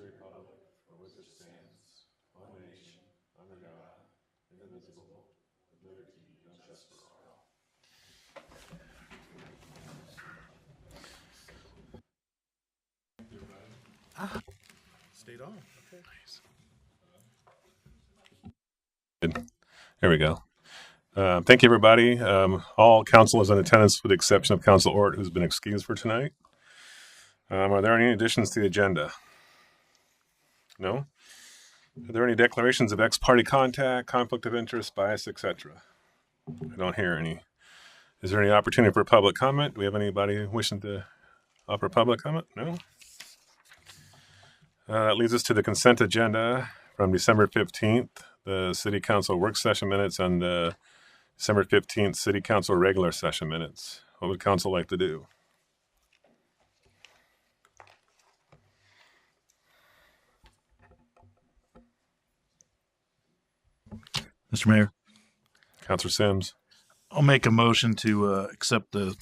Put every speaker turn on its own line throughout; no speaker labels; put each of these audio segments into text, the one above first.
republic for which it stands, one nation, under God, indivisible, with liberty and justice for all.
Stayed on. Okay.
Nice. There we go. Thank you, everybody. All council is in attendance with the exception of Council Ort, who's been excused for tonight. Are there any additions to the agenda? No? Are there any declarations of ex-party contact, conflict of interest, bias, etc.? I don't hear any. Is there any opportunity for public comment? Do we have anybody wishing to offer public comment? No? That leads us to the consent agenda from December 15th, the City Council work session minutes, and the December 15th City Council regular session minutes. What would council like to do?
Mr. Mayor,
Councilor Sims.
I'll make a motion to accept the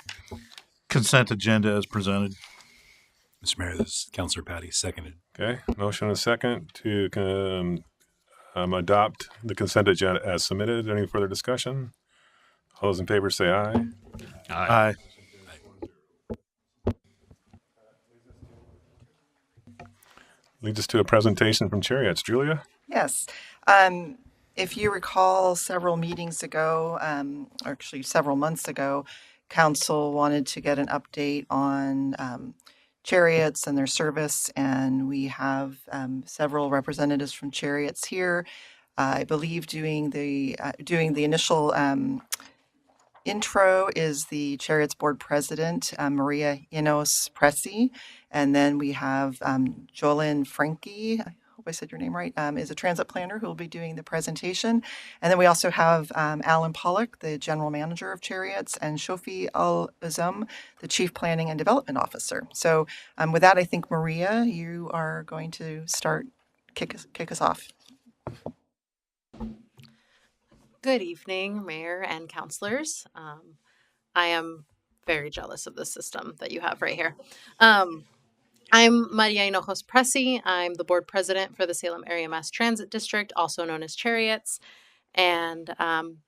consent agenda as presented.
Mr. Mayor, this is Councilor Patty, seconded.
Okay, motion and a second to adopt the consent agenda as submitted. Any further discussion? All those in favor say aye.
Aye.
Leads us to a presentation from Chariots. Julia?
Yes. If you recall, several meetings ago, or actually several months ago, Council wanted to get an update on Chariots and their service, and we have several representatives from Chariots here. I believe doing the initial intro is the Chariots Board President, Maria Enos Pressy, and then we have Jolyn Frankie, I hope I said your name right, is a transit planner who will be doing the presentation. And then we also have Alan Pollock, the General Manager of Chariots, and Shofi Al-Azum, the Chief Planning and Development Officer. So with that, I think, Maria, you are going to kick us off.
Good evening, Mayor and councilors. I am very jealous of the system that you have right here. I'm Maria Hinojos Pressy. I'm the board president for the Salem Area Mass Transit District, also known as Chariots. And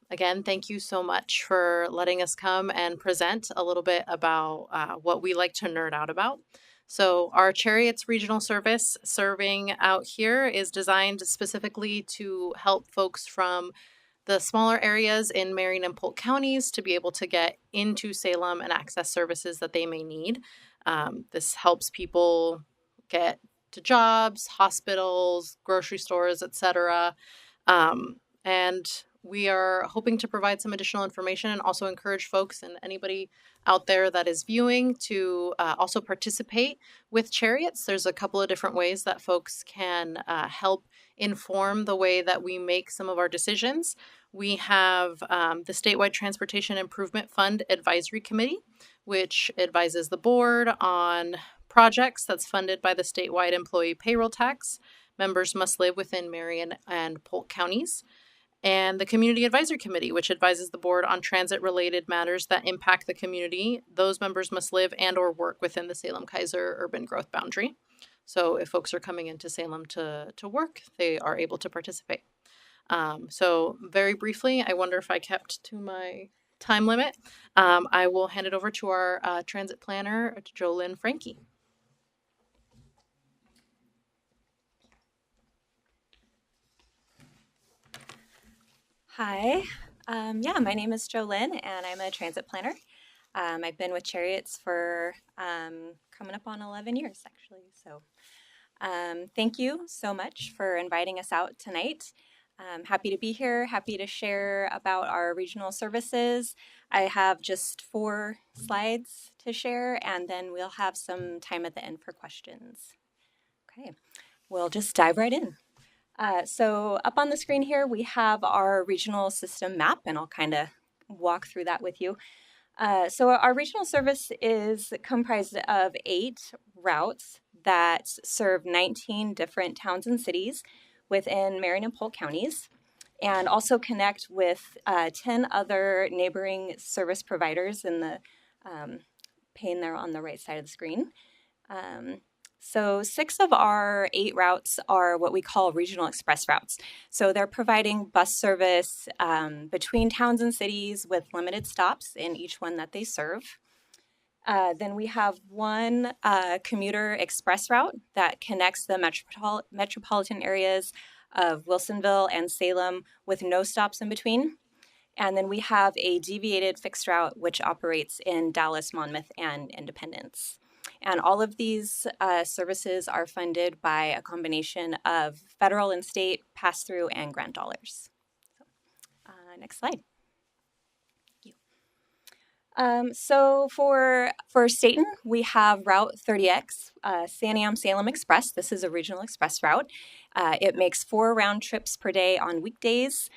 again, thank you so much for letting us come and present a little bit about what we like to nerd out about. So our Chariots regional service serving out here is designed specifically to help folks from the smaller areas in Marion and Polk counties to be able to get into Salem and access services that they may need. This helps people get to jobs, hospitals, grocery stores, etc. And we are hoping to provide some additional information and also encourage folks and anybody out there that is viewing to also participate with Chariots. There's a couple of different ways that folks can help inform the way that we make some of our decisions. We have the Statewide Transportation Improvement Fund Advisory Committee, which advises the board on projects that's funded by the statewide employee payroll tax. Members must live within Marion and Polk counties. And the Community Advisory Committee, which advises the board on transit-related matters that impact the community. Those members must live and or work within the Salem-Keizer urban growth boundary. So if folks are coming into Salem to work, they are able to participate. So very briefly, I wonder if I kept to my time limit. I will hand it over to our transit planner, Jolyn Frankie.
Hi, my name is Jolyn, and I'm a transit planner. I've been with Chariots for coming up on 11 years, actually. So thank you so much for inviting us out tonight. I'm happy to be here, happy to share about our regional services. I have just 4 slides to share, and then we'll have some time at the end for questions. Okay, we'll just dive right in. So up on the screen here, we have our regional system map, and I'll kind of walk through that with you. So our regional service is comprised of 8 routes that serve 19 different towns and cities within Marion and Polk counties, and also connect with 10 other neighboring service providers in the pane there on the right side of the screen. So 6 of our 8 routes are what we call regional express routes. So they're providing bus service between towns and cities with limited stops in each one that they serve. Then we have one commuter express route that connects the metropolitan areas of Wilsonville and Salem with no stops in between. And then we have a deviated fixed route which operates in Dallas, Monmouth, and Independence. And all of these services are funded by a combination of federal and state pass-through and grant dollars. Next slide. So for Stayton, we have Route 30X, Santiam Salem Express. This is a regional express route. It makes 4 round trips per day on weekdays.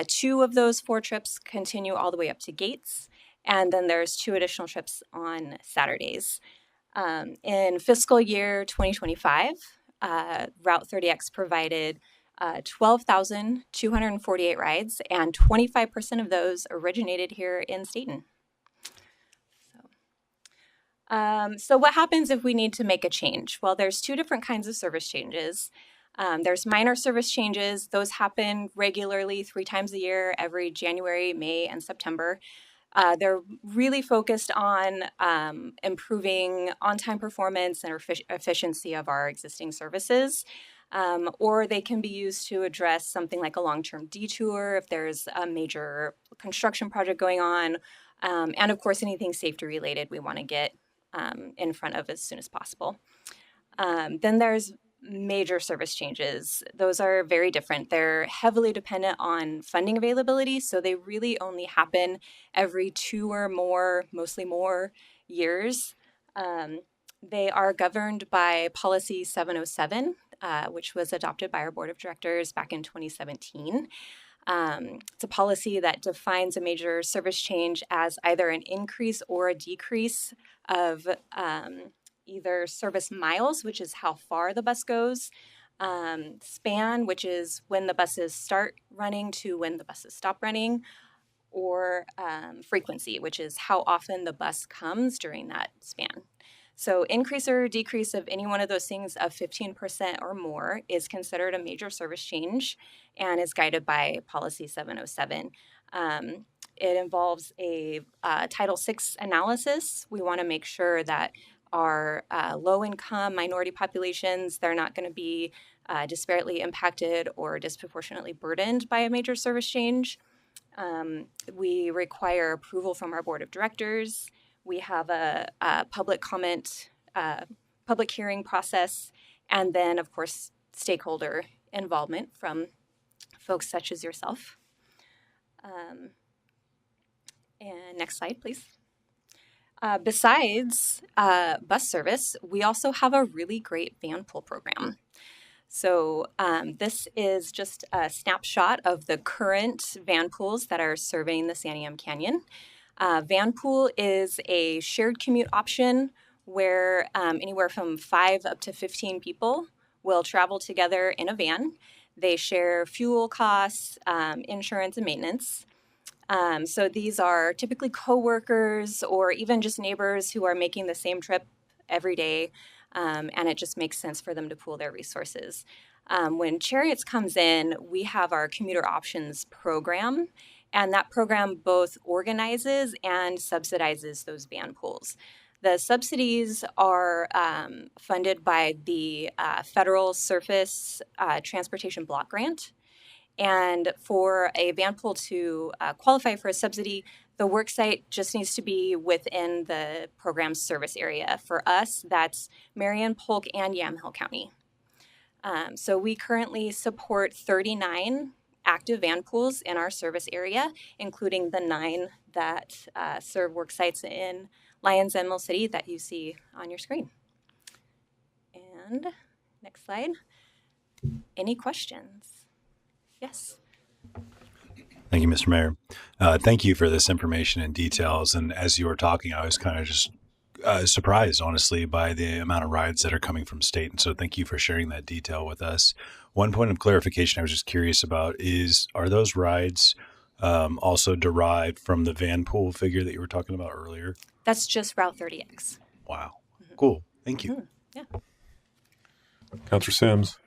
2 of those 4 trips continue all the way up to Gates, and then there's 2 additional trips on Saturdays. In fiscal year 2025, Route 30X provided 12,248 rides, and 25% of those originated here in Stayton. So what happens if we need to make a change? Well, there's 2 different kinds of service changes. There's minor service changes. Those happen regularly 3 times a year, every January, May, and September. They're really focused on improving on-time performance and efficiency of our existing services. Or they can be used to address something like a long-term detour if there's a major construction project going on. And of course, anything safety related we want to get in front of as soon as possible. Then there's major service changes. Those are very different. They're heavily dependent on funding availability, so they really only happen every 2 or more, mostly more, years. They are governed by Policy 707, which was adopted by our Board of Directors back in 2017. It's a policy that defines a major service change as either an increase or a decrease of either service miles, which is how far the bus goes, span, which is when the buses start running to when the buses stop running, or frequency, which is how often the bus comes during that span. So increase or decrease of any one of those things of 15% or more is considered a major service change and is guided by Policy 707. It involves a Title VI analysis. We want to make sure that our low-income minority populations, they're not going to be disparately impacted or disproportionately burdened by a major service change. We require approval from our Board of Directors. We have a public comment, public hearing process, and then, of course, stakeholder involvement from folks such as yourself. And next slide, please. Besides bus service, we also have a really great van pool program. So this is just a snapshot of the current van pools that are serving the Santiam Canyon. Van pool is a shared commute option where anywhere from 5 up to 15 people will travel together in a van. They share fuel costs, insurance, and maintenance. So these are typically coworkers or even just neighbors who are making the same trip every day, and it just makes sense for them to pool their resources. When Chariots comes in, we have our commuter options program, and that program both organizes and subsidizes those van pools. The subsidies are funded by the Federal Surface Transportation Block Grant. And for a van pool to qualify for a subsidy, the worksite just needs to be within the program's service area. For us, that's Marion, Polk, and Yamhill County. So we currently support 39 active van pools in our service area, including the 9 that serve worksites in Lyons and Mill City that you see on your screen. And next slide. Any questions? Yes.
Thank you, Mr. Mayor. Thank you for this information and details. And as you were talking, I was kind of just surprised, honestly, by the amount of rides that are coming from Stayton. So thank you for sharing that detail with us. One point of clarification I was just curious about is, are those rides also derived from the van pool figure that you were talking about earlier?
That's just Route 30X.
Wow. Cool. Thank you.
Yeah.
Councilor Sims.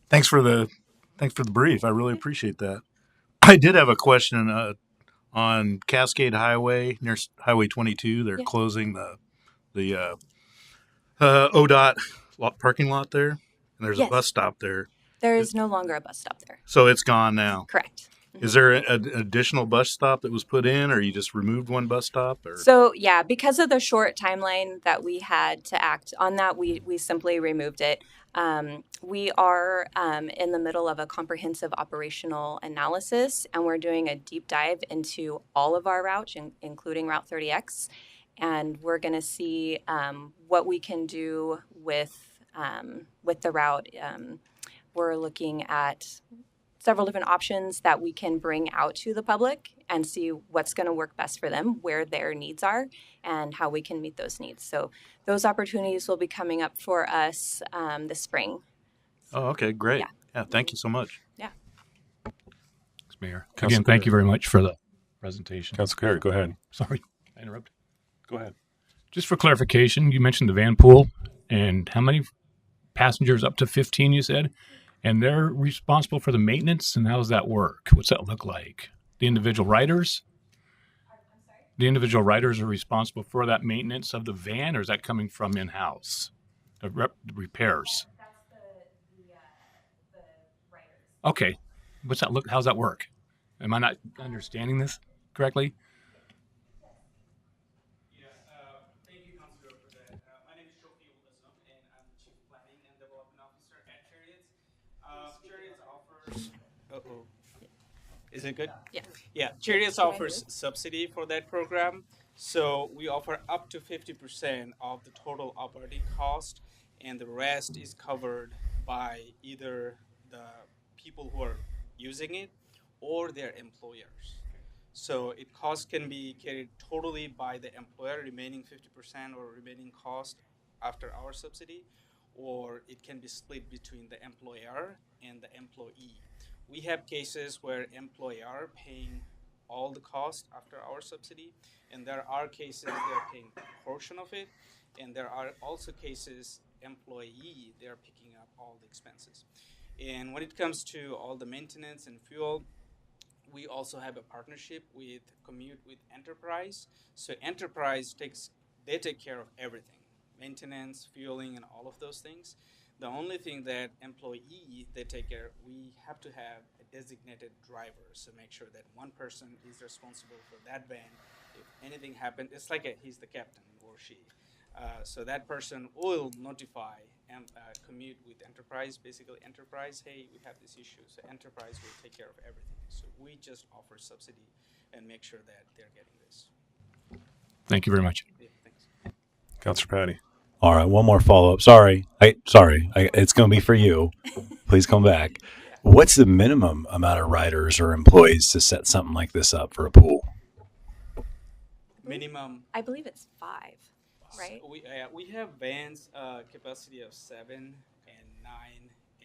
Thanks for the brief. I really appreciate that. I did have a question on Cascade Highway near Highway 22. They're
Yeah.
closing the ODOT parking lot there, and there's a
Yes.
bus stop there.
There is no longer a bus stop there.
So it's gone now.
Correct.
Is there an additional bus stop that was put in, or you just removed one bus stop? Or?
So yeah, because of the short timeline that we had to act on that, we simply removed it. We are in the middle of a comprehensive operational analysis, and we're doing a deep dive into all of our routes, including Route 30X, and we're going to see what we can do with the route. We're looking at several different options that we can bring out to the public and see what's going to work best for them, where their needs are, and how we can meet those needs. So those opportunities will be coming up for us this spring.
Oh, okay, great.
Yeah.
Yeah, thanks you so much.
Yeah.
Thanks, Mayor.
Councilor
Again, thank you
Carey.
very much for the presentation.
Councilor Carey, go ahead.
Sorry, I interrupted.
Go ahead.
Just for clarification, you mentioned the van pool and how many passengers? Up to 15, you said? And they're responsible for the maintenance, and how does that work? What's that look like? The individual riders? The individual riders are responsible for that maintenance of the van, or is that coming from in-house? The repairs?
That's the writers.
Okay. What's that look? How's that work? Am I not understanding this correctly?
Thank you, Councilor, for that. My name is Shofi Ulazum, and I'm the Chief Planning and Development Officer at Chariots. Chariots offers. Is it good?
Yeah.
Yeah, Chariots offers subsidy for that program. So we offer up to 50% of the total operating cost, and the rest is covered by either the people who are using it or their employers. So cost can be carried totally by the employer, remaining 50% or remaining cost after our subsidy, or it can be split between the employer and the employee. We have cases where employer paying all the cost after our subsidy, and there are cases they're paying a portion of it, and there are also cases employee they're picking up all the expenses. And when it comes to all the maintenance and fuel, we also have a partnership with Commute with Enterprise. So Enterprise take care of everything, maintenance, fueling, and all of those things. The only thing that employee they take care, we have to have a designated driver, so make sure that one person is responsible for that van. If anything happened, it's like he's the captain or she. So that person will notify Commute with Enterprise, basically Enterprise, hey, we have this issue. So Enterprise will take care of everything. So we just offer subsidy and make sure that they're getting this.
Thank you very much.
Yeah, thanks.
Councilor Patty.
All right, one more follow up. Sorry, it's going to be for you. Please come back. What's the minimum amount of riders or employees to set something like this up for a pool?
Minimum.
I believe it's 5, right?
We have vans capacity of 7 and 9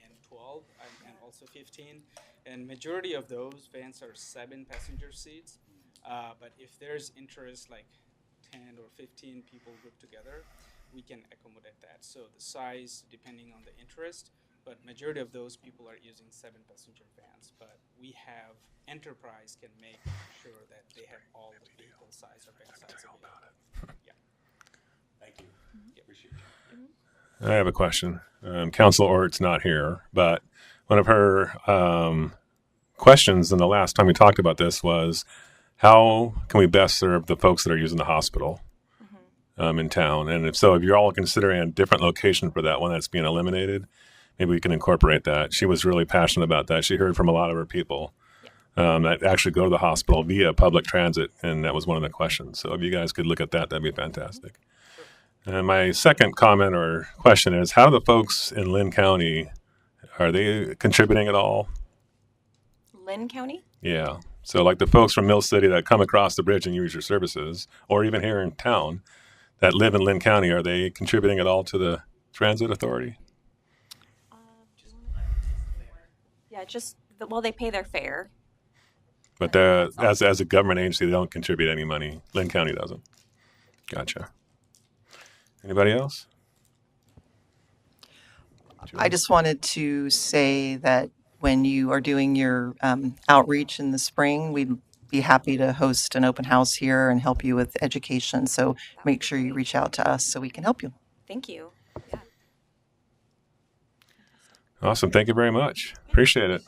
and 12 and also 15, and majority of those vans are 7 passenger seats. But if there's interest, like 10 or 15 people grouped together, we can accommodate that. So the size depending on the interest, but majority of those people are using 7 passenger vans. But we have Enterprise can make sure that they have all the vehicle size or van size available. Yeah.
Thank you.
Appreciate it.
I have a question. Councilor Ort's not here, but one of her questions in the last time we talked about this was, how can we best serve the folks that are using the hospital in town? And if so, if you're all considering a different location for that one that's being eliminated, maybe we can incorporate that. She was really passionate about that. She heard from a lot of her people that actually go to the hospital via public transit, and that was one of the questions. So if you guys could look at that, that'd be fantastic. And my second comment or question is, how do the folks in Lynn County, are they contributing at all?
Lynn County?
Yeah. So like the folks from Mill City that come across the bridge and use your services, or even here in town that live in Lynn County, are they contributing at all to the transit authority?
Yeah, well, they pay their fare.
But as a government agency, they don't contribute any money. Lynn County doesn't. Gotcha. Anybody else?
I just wanted to say that when you are doing your outreach in the spring, we'd be happy to host an open house here and help you with education. So
That would
make
be
sure you
great.
reach out to us so we can help you.
Thank you. Yeah.
Awesome. Thank you very much. Appreciate it.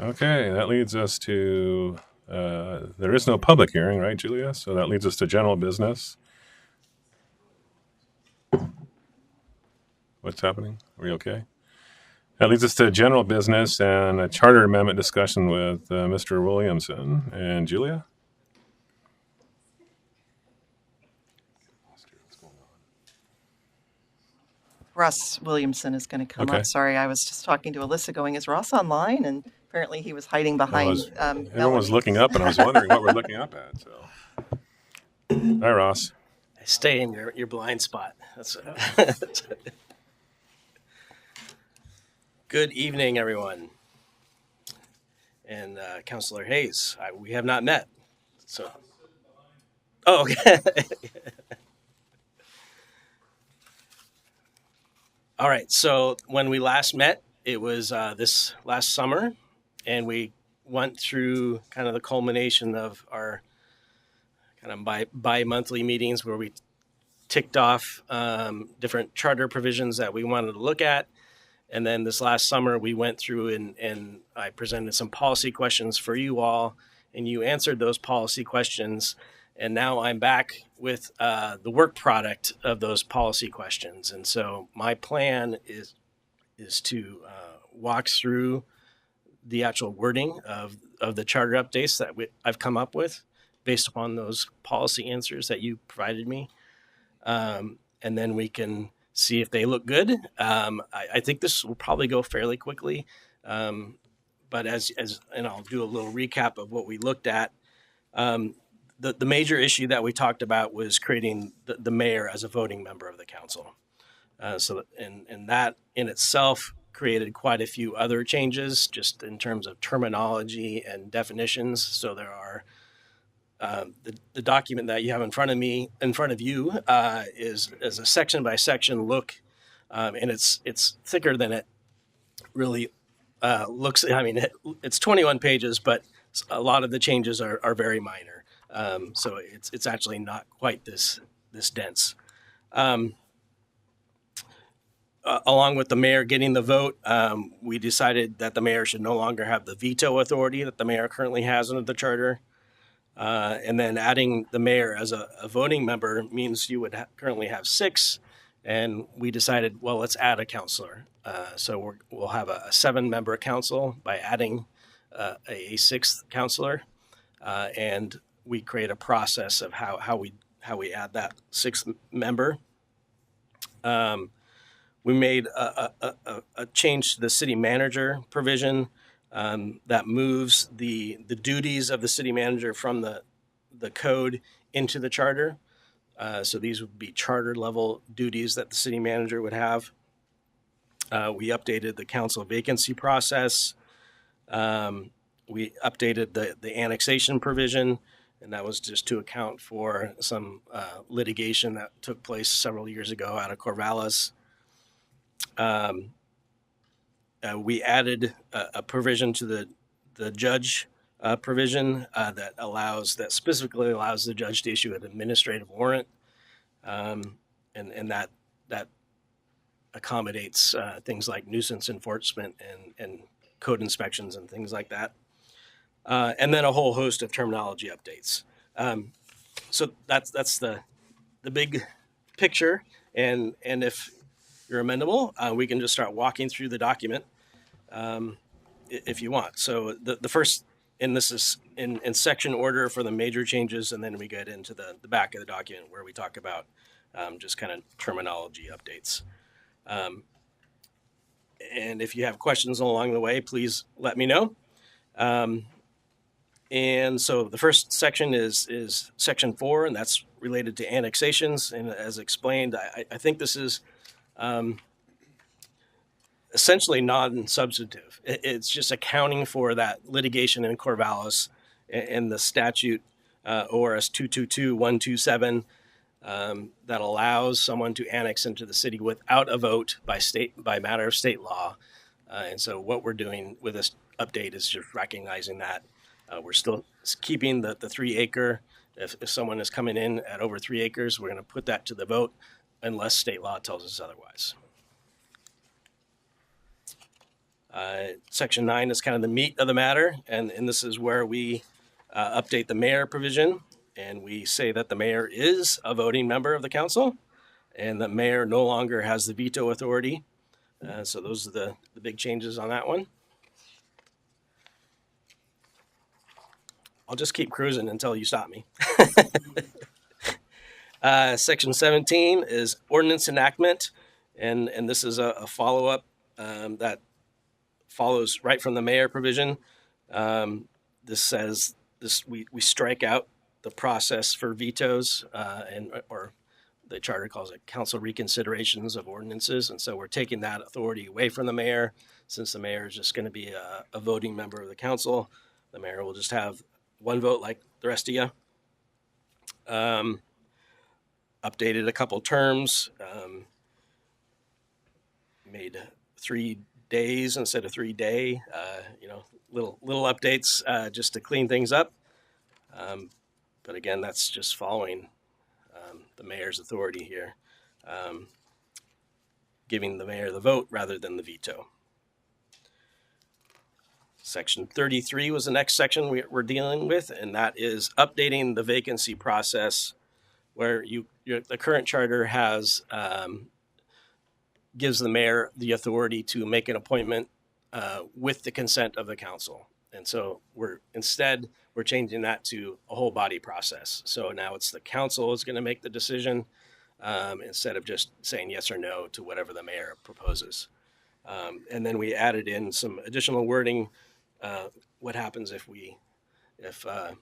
Okay, that leads us to, there is no public hearing, right, Julia? So that leads us to general business. What's happening? Are we okay? That leads us to general business and a charter amendment discussion with Mr. Williamson and Julia.
Ross Williamson is going to come
Okay.
up. Sorry, I was just talking to Alyssa going, is Ross online? And apparently he was hiding behind
Everyone was
Melanie.
looking up, and I was wondering what we're looking up at. So, hi, Ross.
I stay in your blind spot. That's Good evening, everyone. And Councilor Hayes, we have not met. So, oh, okay. All right. So when we last met, it was this last summer, and we went through kind of the culmination of our kind of bi-monthly meetings where we ticked off different charter provisions that we wanted to look at. And then this last summer, we went through and I presented some policy questions for you all, and you answered those policy questions. And now I'm back with the work product of those policy questions. And so my plan is to walk through the actual wording of the charter updates that I've come up with based upon those policy answers that you provided me. And then we can see if they look good. I think this will probably go fairly quickly. But and I'll do a little recap of what we looked at. The major issue that we talked about was creating the mayor as a voting member of the council. And that in itself created quite a few other changes just in terms of terminology and definitions. So there are the document that you have in front of you is a section by section look, and it's thicker than it really looks. I mean, it's 21 pages, but a lot of the changes are very minor. So it's actually not quite this dense. Along with the mayor getting the vote, we decided that the mayor should no longer have the veto authority that the mayor currently has under the charter. And then adding the mayor as a voting member means you would currently have 6. And we decided, well, let's add a counselor. So we'll have a 7-member council by adding a 6th counselor. And we create a process of how we add that 6th member. We made a change to the city manager provision that moves the duties of the city manager from the code into the charter. So these would be charter level duties that the city manager would have. We updated the council vacancy process. We updated the annexation provision, and that was just to account for some litigation that took place several years ago out of Corvallis. We added a provision to the judge provision that specifically allows the judge to issue an administrative warrant, and that accommodates things like nuisance enforcement and code inspections and things like that, and then a whole host of terminology updates. So that's the big picture, and if you're amenable, we can just start walking through the document if you want. So the first, and this is in section order for the major changes, and then we get into the back of the document where we talk about just kind of terminology updates. And if you have questions along the way, please let me know. And so the first section is section 4, and that's related to annexations. And as explained, I think this is essentially non-substantive. It's just accounting for that litigation in Corvallis and the statute ORS 222127 that allows someone to annex into the city without a vote by matter of state law. And so what we're doing with this update is just recognizing that we're still keeping the 3 acre. If someone is coming in at over 3 acres, we're going to put that to the vote unless state law tells us otherwise. Section 9 is kind of the meat of the matter, and this is where we update the mayor provision, and we say that the mayor is a voting member of the council, and the mayor no longer has the veto authority. So those are the big changes on that one. I'll just keep cruising until you stop me. Section 17 is ordinance enactment, and this is a follow-up that follows right from the mayor provision. This says we strike out the process for vetoes, or the charter calls it council reconsiderations of ordinances, and so we're taking that authority away from the mayor. Since the mayor is just going to be a voting member of the council, the mayor will just have one vote like the rest of you. Updated a couple terms, made 3 days instead of 3 day, little updates just to clean things up. But again, that's just following the mayor's authority here, giving the mayor the vote rather than the veto. Section 33 was the next section we're dealing with, and that is updating the vacancy process, where the current charter has gives the mayor the authority to make an appointment with the consent of the council. And so we're changing that to a whole body process. So now it's the council is going to make the decision instead of just saying yes or no to whatever the mayor proposes. And then we added in some additional wording. What happens if the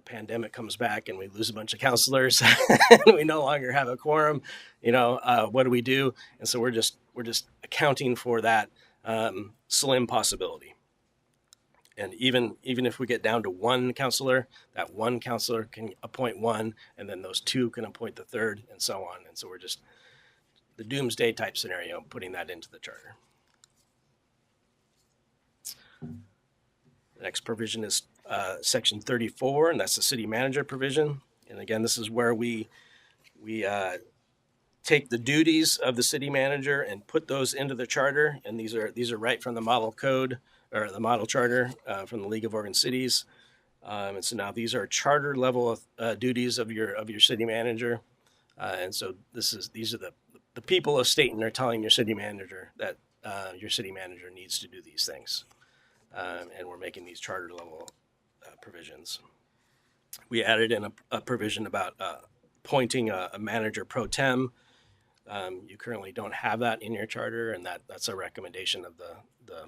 pandemic comes back and we lose a bunch of counselors and we no longer have a quorum? What do we do? And so we're just accounting for that slim possibility. And even if we get down to one counselor, that one counselor can appoint one, and then those two can appoint the third, and so on. And so we're just the doomsday type scenario, putting that into the charter. The next provision is section 34, and that's the city manager provision. And again, this is where we take the duties of the city manager and put those into the charter. And these are right from the model code, or the model charter from the League of Oregon Cities. And so now these are charter level duties of your city manager. And so these are the people of Stayton are telling your city manager that your city manager needs to do these things. And we're making these charter level provisions. We added in a provision about appointing a manager pro tem. You currently don't have that in your charter, and that's a recommendation of the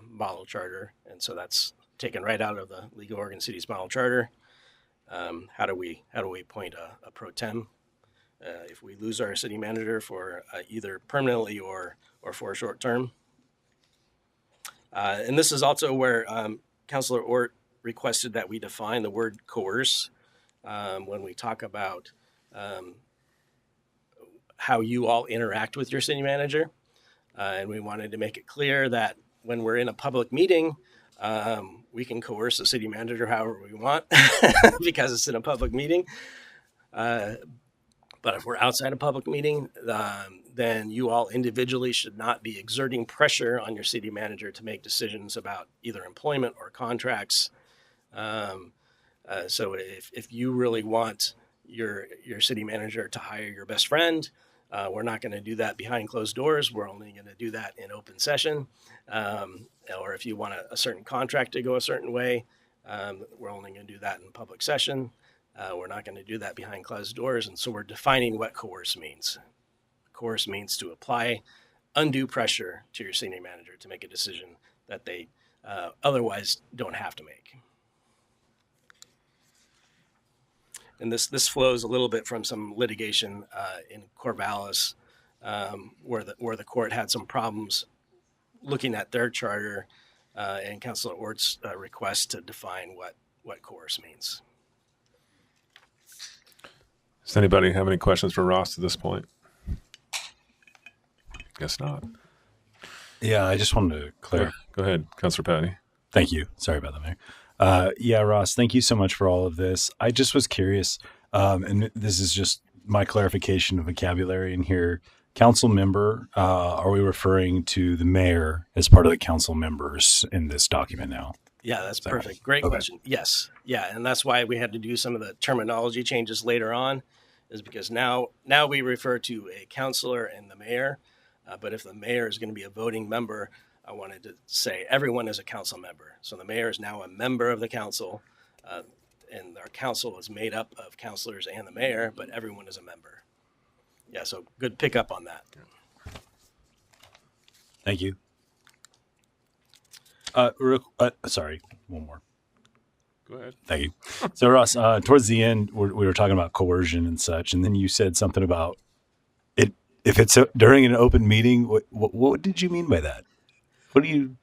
model charter. And so that's taken right out of the League of Oregon Cities model charter. How do we appoint a pro tem if we lose our city manager for either permanently or for a short term? And this is also where Councilor Ort requested that we define the word coerce when we talk about how you all interact with your city manager. And we wanted to make it clear that when we're in a public meeting, we can coerce the city manager however we want because it's in a public meeting. But if we're outside a public meeting, then you all individually should not be exerting pressure on your city manager to make decisions about either employment or contracts. So if you really want your city manager to hire your best friend, we're not going to do that behind closed doors. We're only going to do that in open session. Or if you want a certain contract to go a certain way, we're only going to do that in public session. We're not going to do that behind closed doors. And so we're defining what coerce means. Coerce means to apply undue pressure to your senior manager to make a decision that they otherwise don't have to make. And this flows a little bit from some litigation in Corvallis, where the court had some problems looking at their charter and Councilor Ort's request to define what coerce means.
Does anybody have any questions for Ross at this point? Guess not.
Yeah, I just wanted to clarify.
Go ahead, Councilor Patty.
Thank you. Sorry about that, Mayor. Yeah, Ross, thank you so much for all of this. I just was curious, and this is just my clarification of vocabulary in here. Council member, are we referring to the mayor as part of the council members in this document now?
Yeah, that's
that
perfect.
right?
Great
Okay.
question. Yes. Yeah. And that's why we had to do some of the terminology changes later on, is because now we refer to a councilor and the mayor. But if the mayor is going to be a voting member, I wanted to say everyone is a council member. So the mayor is now a member of the council, and our council is made up of councilors and the mayor, but everyone is a member. Yeah, so good pickup on that.
Thank you. Sorry, one more.
Go ahead.
Thank you. So, Ross, towards the end, we were talking about coercion and such, and then you said something about it. If it's during an open meeting, what did you mean by that? What do you?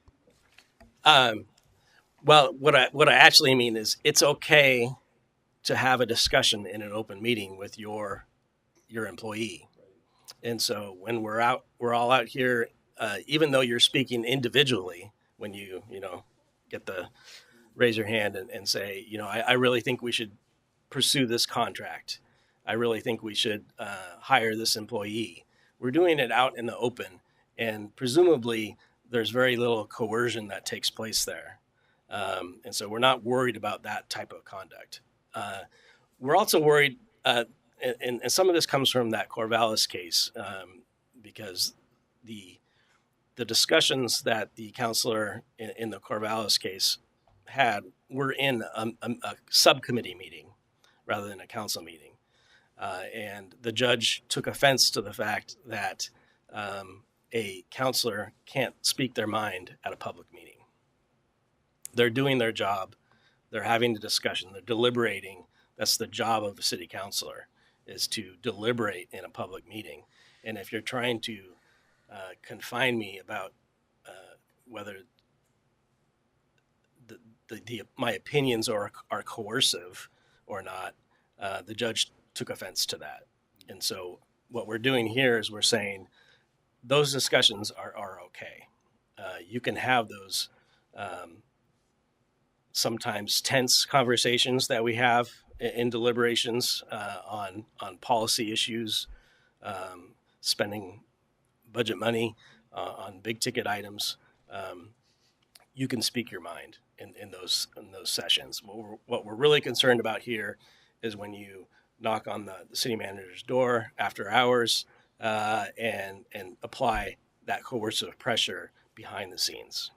Well, what I actually mean is it's okay to have a discussion in an open meeting with your employee. And so when we're all out here, even though you're speaking individually, when you get the raise your hand and say, I really think we should pursue this contract. I really think we should hire this employee. We're doing it out in the open, and presumably there's very little coercion that takes place there. And so we're not worried about that type of conduct. We're also worried, and some of this comes from that Corvallis case, because the discussions that the counselor in the Corvallis case had were in a subcommittee meeting rather than a council meeting. And the judge took offense to the fact that a counselor can't speak their mind at a public meeting. They're doing their job. They're having a discussion. They're deliberating. That's the job of a city councilor, is to deliberate in a public meeting. And if you're trying to confine me about whether my opinions are coercive or not, the judge took offense to that. And so what we're doing here is we're saying those discussions are okay. You can have those sometimes tense conversations that we have in deliberations on policy issues, spending budget money on big ticket items. You can speak your mind in those sessions. What we're really concerned about here is when you knock on the city manager's door after hours and apply that coercive pressure behind the scenes.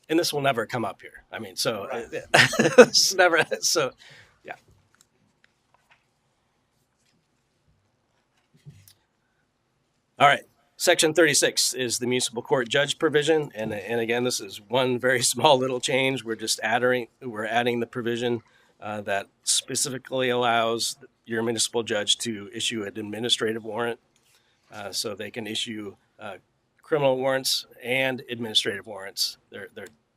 And this will never come up here. I mean, so it's never. So, yeah. All right. Section 36 is the municipal court judge provision, and again, this is one very small little change. We're adding the provision that specifically allows your municipal judge to issue an administrative warrant, so they can issue criminal warrants and administrative warrants. They're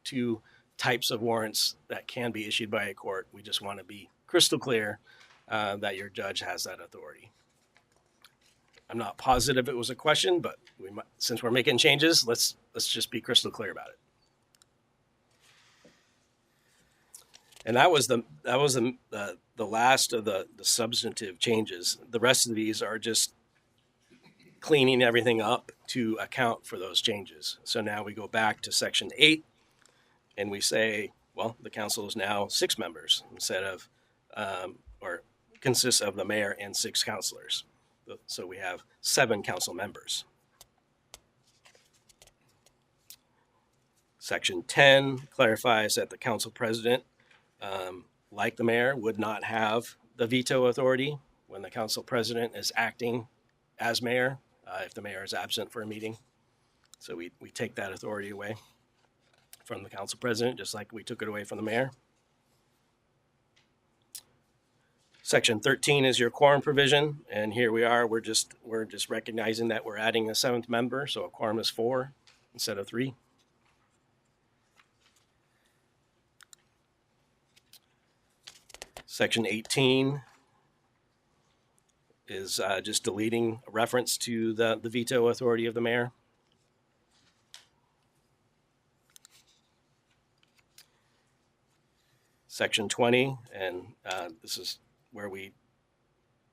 two types of warrants that can be issued by a court. We just want to be crystal clear that your judge has that authority. I'm not positive it was a question, but since we're making changes, let's just be crystal clear about it. And that was the last of the substantive changes. The rest of these are just cleaning everything up to account for those changes. So now we go back to section 8 and we say, well, the council is now 6 members instead of, or consists of the mayor and 6 councilors. So we have 7 council members. Section 10 clarifies that the council president, like the mayor, would not have the veto authority when the council president is acting as mayor, if the mayor is absent for a meeting. So we take that authority away from the council president, just like we took it away from the mayor. Section 13 is your quorum provision, and here we are. We're just recognizing that we're adding a 7th member, so a quorum is 4 instead of 3. Section 18 is just deleting a reference to the veto authority of the mayor. Section 20, and this is where we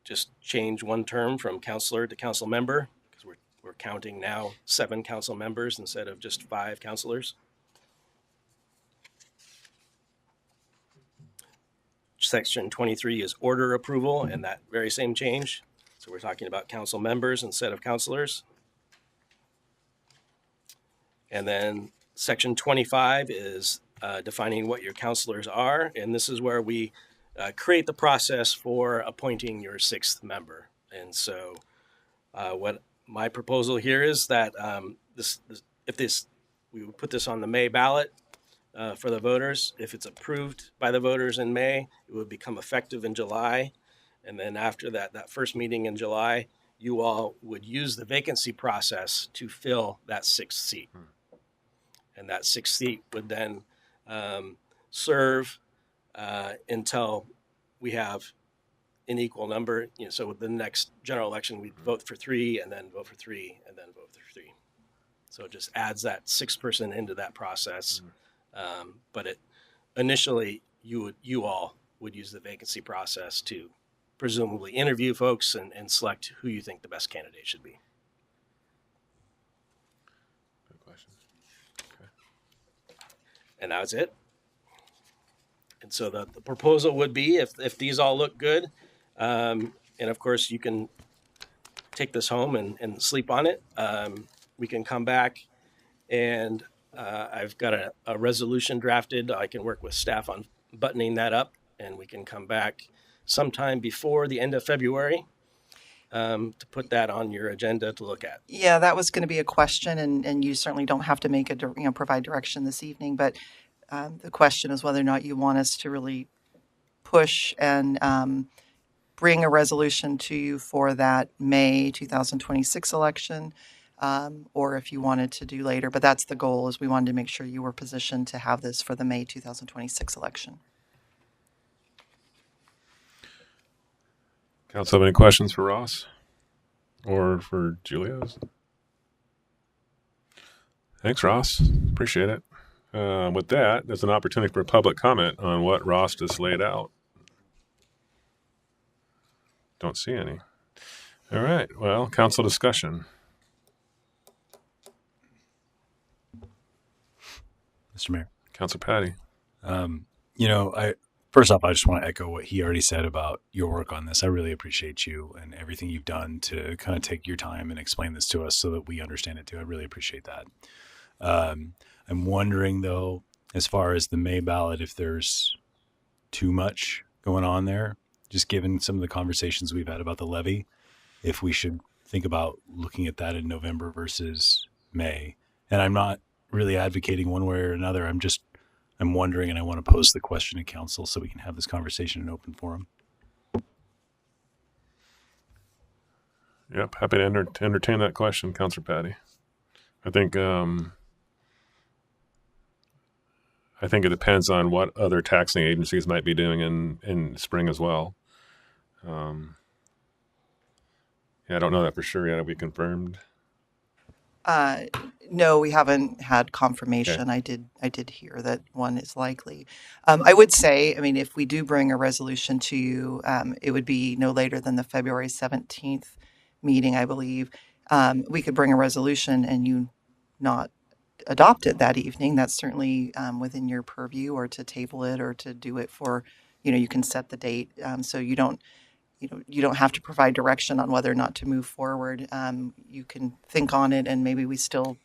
just change one term from counselor to council member, because we're counting now 7 council members instead of just 5 counselors. Section 23 is order approval, and that very same change. So we're talking about council members instead of counselors. And then section 25 is defining what your counselors are, and this is where we create the process for appointing your 6th member. And so what my proposal here is that we would put this on the May ballot for the voters. If it's approved by the voters in May, it would become effective in July. And then after that first meeting in July, you all would use the vacancy process to fill that 6th seat. And that 6th seat would then serve until we have an equal number. So with the next general election, we'd vote for 3 and then vote for 3 and then vote for 3. So it just adds that 6th person into that process. But initially, you all would use the vacancy process to presumably interview folks and select who you think the best candidate should be.
Good question. Okay.
And that's it. And so the proposal would be, if these all look good, and of course you can take this home and sleep on it, we can come back and I've got a resolution drafted. I can work with staff on buttoning that up, and we can come back sometime before the end of February to put that on your agenda to look at.
Yeah, that was going to be a question, and you certainly don't have to make provide direction this evening. But the question is whether or not you want us to really push and bring a resolution to you for that May 2026 election, or if you wanted to do later. But that's the goal, is we wanted to make sure you were positioned to have this for the May 2026 election.
Council have any questions for Ross or for Julia? Thanks, Ross. Appreciate it. With that, there's an opportunity for public comment on what Ross just laid out. Don't see any. All right. Well, council discussion.
Mr. Mayor.
Council Patty.
First off, I just want to echo what he already said about your work on this. I really appreciate you and everything you've done to kind of take your time and explain this to us so that we understand it too. I really appreciate that. I'm wondering, though, as far as the May ballot, if there's too much going on there, just given some of the conversations we've had about the levy, if we should think about looking at that in November versus May. And I'm not really advocating one way or another. I'm wondering, and I want to pose the question to council so we can have this conversation in open forum.
Yep, happy to entertain that question, Councilor Patty. I think it depends on what other taxing agencies might be doing in spring as well. I don't know that for sure yet. Have we confirmed?
No, we haven't had confirmation.
Okay.
I did hear that one is likely. I would say, if we do bring a resolution to you, it would be no later than the February 17th meeting, I believe. We could bring a resolution and you not adopt it that evening. That's certainly within your purview, or to table it, or to do it for, you can set the date. So you don't have to provide direction on whether or not to move forward. You can think on it, and maybe we still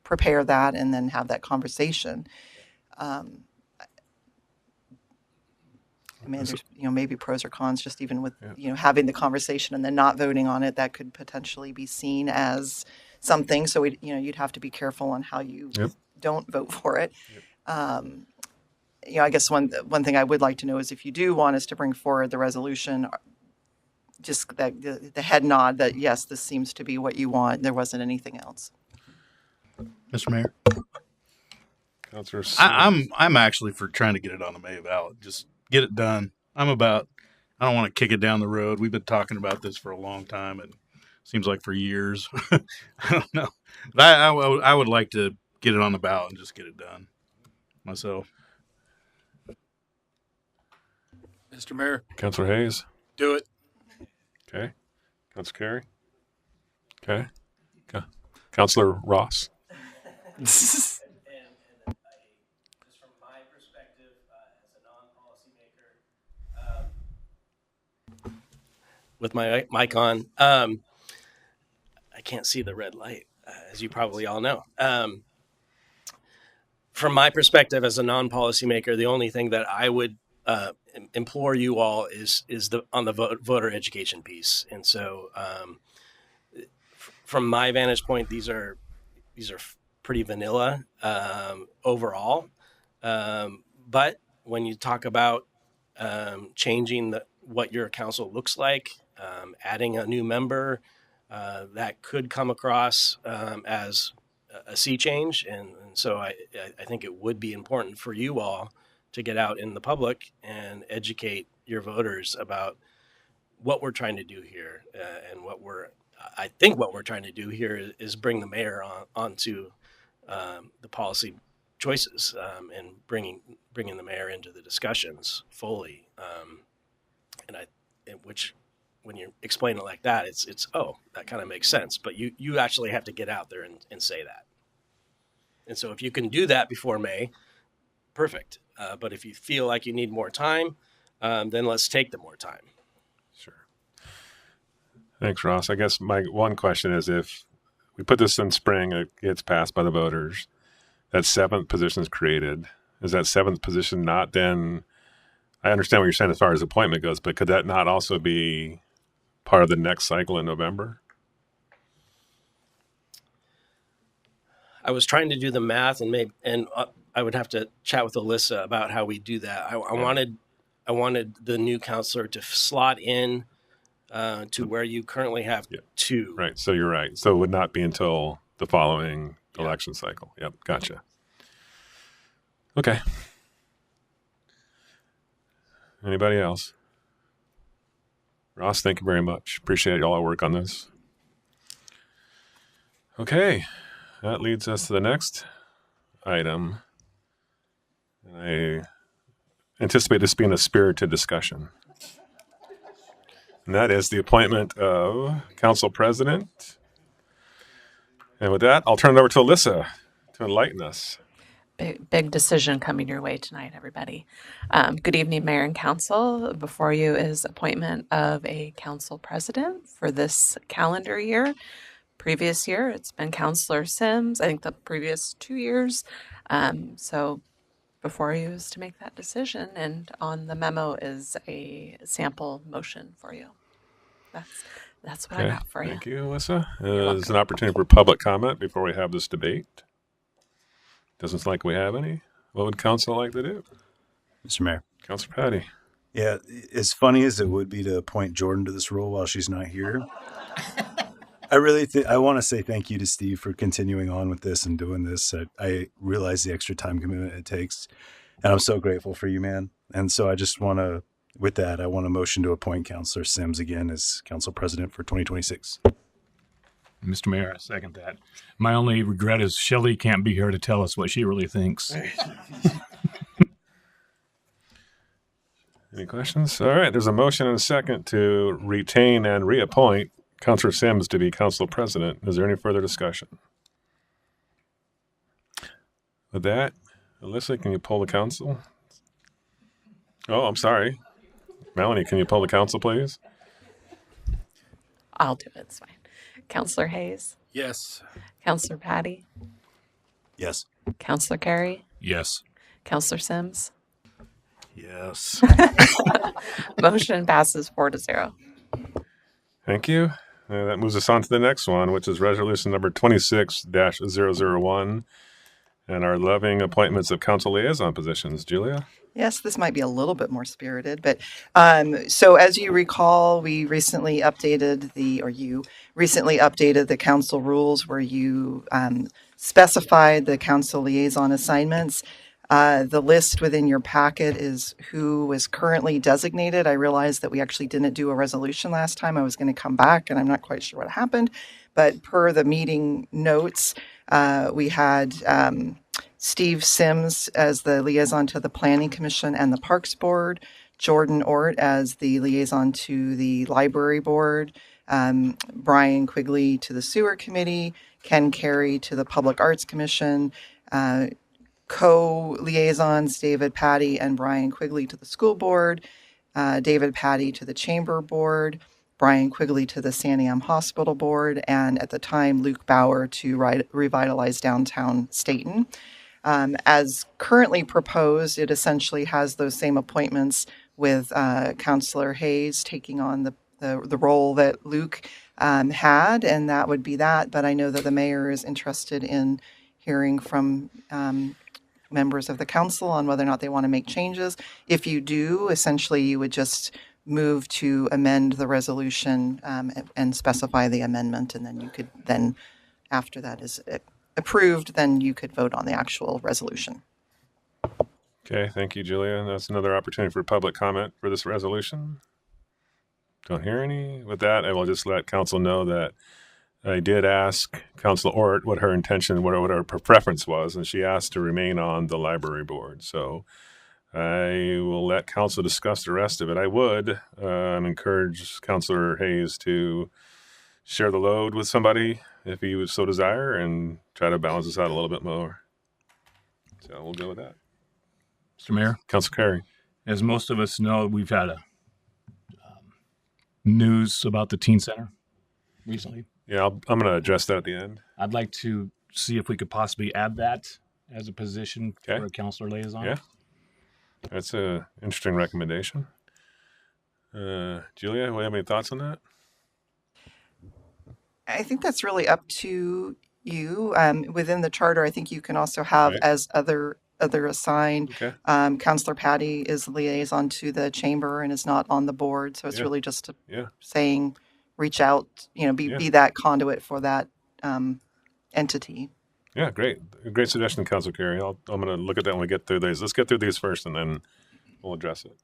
prepare that and then have that conversation. There's, maybe pros or cons just even with, having the conversation and then not voting on it. That could potentially be seen as something. So, you'd have to be careful on how you don't vote for it. I guess one thing I would like to know is, if you do want us to bring forward the resolution, just that the head nod that, yes, this seems to be what you want. There wasn't anything else.
Mr. Mayor,
Councilor,
I'm actually for trying to get it on the May ballot. Just get it done. I'm about. I don't want to kick it down the road. We've been talking about this for a long time, and seems like for years. I don't know, but I would like to get it on the ballot and just get it done myself.
Mr. Mayor,
Councilor Hayes.
do it.
Okay. Councilor Carey. Okay. Councilor Ross.
Just from my perspective as a non-policy maker, with my mic on, I can't see the red light, as you probably all know. From my perspective as a non-policy maker, the only thing that I would implore you all is on the voter education piece. And so, from my vantage point, these are pretty vanilla overall. But when you talk about changing what your council looks like, adding a new member, that could come across as a sea change. And so I think it would be important for you all to get out in the public and educate your voters about what we're trying to do here. And I think what we're trying to do here is bring the mayor onto the policy choices and bringing the mayor into the discussions fully. Which when you explain it like that, it's that kind of makes sense. But you actually have to get out there and say that. And so if you can do that before May, perfect. But if you feel like you need more time, then let's take the more time.
Sure. Thanks, Ross. I guess my one question is, if we put this in spring, it gets passed by the voters, that seventh position is created. Is that seventh position not then? I understand what you're saying as far as appointment goes, but could that not also be part of the next cycle in November?
I was trying to do the math, and I would have to chat with Alyssa about how we do that. I wanted the new counselor to slot in to where you currently have two.
Right. So you're right. So it would not be until the following election cycle. Yep. Gotcha. Okay. Anybody else? Ross, thank you very much. Appreciate all our work on this. Okay. That leads us to the next item. And I anticipate this being a spirited discussion. And that is the appointment of council president. And with that, I'll turn it over to Alyssa to enlighten us.
Big decision coming your way tonight, everybody. Good evening, Mayor and Council. Before you is appointment of a council president for this calendar year. Previous year, it's been Councilor Sims. I think the previous 2 years. So before you is to make that decision, and on the memo is a sample motion for you. That's what I got for you.
Thank you, Alyssa. There's an opportunity for public comment before we have this debate. Doesn't look like we have any. What would council like to do?
Mr. Mayor.
Councilor Patty.
Yeah, as funny as it would be to appoint Jordan to this role while she's not here, I want to say thank you to Steve for continuing on with this and doing this. I realize the extra time commitment it takes, and I'm so grateful for you, man. And so I just want to, with that, I want a motion to appoint Councilor Sims again as council president for 2026.
Mr. Mayor, I second that. My only regret is Shelley can't be here to tell us what she really thinks.
Any questions? All right, there's a motion and a second to retain and reappoint Councilor Sims to be council president. Is there any further discussion? With that, Alyssa, can you poll the council? Oh, I'm sorry. Melanie, can you poll the council, please?
I'll do it. It's fine. Councilor Hayes,
Yes.
Councilor Patty,
Yes.
Councilor Carey,
Yes.
Councilor Sims.
Yes.
Motion passes 4-0.
Thank you. That moves us on to the next one, which is resolution number 26-001, and our loving appointments of council liaison positions. Julia?
Yes, this might be a little bit more spirited, but so as you recall, we recently updated you recently updated the council rules where you specified the council liaison assignments. The list within your packet is who is currently designated. I realized that we actually didn't do a resolution last time. I was going to come back, and I'm not quite sure what happened. But per the meeting notes, we had Steve Sims as the liaison to the Planning Commission and the Parks Board, Jordan Ort as the liaison to the Library Board, Brian Quigley to the Sewer Committee, Ken Carey to the Public Arts Commission, co-liaisons David Patty and Brian Quigley to the School Board, David Patty to the Chamber Board, Brian Quigley to the Santiam Hospital Board, and at the time Luke Bauer to revitalize downtown Stayton. As currently proposed, it essentially has those same appointments with Councillor Hayes taking on the role that Luke had, and that would be that. But I know that the mayor is interested in hearing from members of the council on whether or not they want to make changes. If you do, essentially you would just move to amend the resolution and specify the amendment, and then you could then, after that is approved, then you could vote on the actual resolution.
Okay, thank you, Julia. That's another opportunity for public comment for this resolution. Don't hear any. With that, I will just let council know that I did ask Councilor Ort what her intention, what her preference was, and she asked to remain on the library board. So I will let council discuss the rest of it. I would encourage Councilor Hayes to share the load with somebody if he would so desire and try to balance this out a little bit more. So we'll go with that.
Mr. Mayor,
Councilor Carey.
as most of us know, we've had a news about the teen center recently.
Yeah, I'm going to address that at the end.
I'd like to see if we could possibly add that as a position
Okay.
for a counselor liaison.
Yeah, that's an interesting recommendation. Julia, do you have any thoughts on that?
I think that's really up to you. Within the charter, I think you can also have
Right.
as other assigned.
Okay.
Councillor Patty is liaison to the chamber and is not on the board, so it's
Yeah.
really just
Yeah.
saying, reach out, be that conduit for that entity.
Yeah, great. Great suggestion, Councilor Carey. I'm going to look at that when we get through these. Let's get through these first, and then we'll address it.